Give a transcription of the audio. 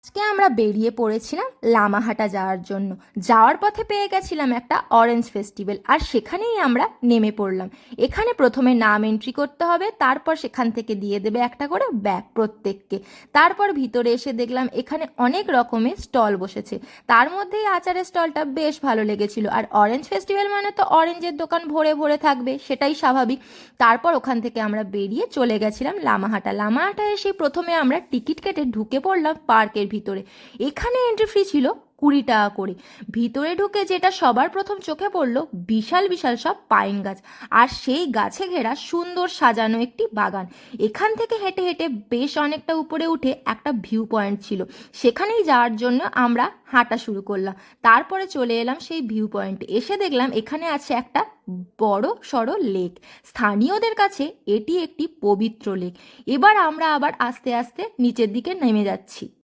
আজকে আমরা বেরিয়ে পড়েছিলাম লামাহাটা যাওয়ার জন্য। যাওয়ার পথে পেয়ে গেছিলাম একটা অরেঞ্জ ফেস্টিভ্যাল, আর সেখানেই আমরা নেমে পড়লাম। এখানে প্রথমে নাম এন্ট্রি করতে হবে, তারপর সেখান থেকে দিয়ে দেবে একটা করে ব্যাগ প্রত্যেককে। তারপর ভিতরে এসে দেখলাম এখানে অনেক রকমের স্টল বসেছে, তার মধ্যেই আচারের স্টলটা বেশ ভালো লেগেছিল। আর অরেঞ্জ ফেস্টিভ্যাল মানে তো অরেঞ্জের দোকান ভরে ভরে থাকবে, সেটাই স্বাভাবিক। তারপর ওখান থেকে আমরা বেরিয়ে চলে গেছিলাম লামাহাটা। লামাহাটা এসে প্রথমে আমরা টিকিট কেটে ঢুকে পড়লাম পার্কের ভিতরে। এখানে এন্ট্রি ফি ছিল 20 টাকা করে। ভিতরে ঢুকে যেটা সবার প্রথম চোখে পড়লো, বিশাল বিশাল সব পাইন গাছ, আর সেই গাছে ঘেরা সুন্দর সাজানো একটি বাগান। এখান থেকে হেঁটে হেঁটে বেশ অনেকটা উপরে উঠে একটা ভিউ পয়েন্ট ছিল, সেখানেই যাওয়ার জন্য আমরা হাঁটা শুরু করলাম। তারপরে চলে এলাম সেই ভিউ পয়েন্টে। এসে দেখলাম এখানে আছে একটা বড় সড়ো লেক। স্থানীয়দের কাছে এটি একটি পবিত্র লেক। এবার আমরা আবার আস্তে আস্তে নিচের দিকে নেমে যাচ্ছি।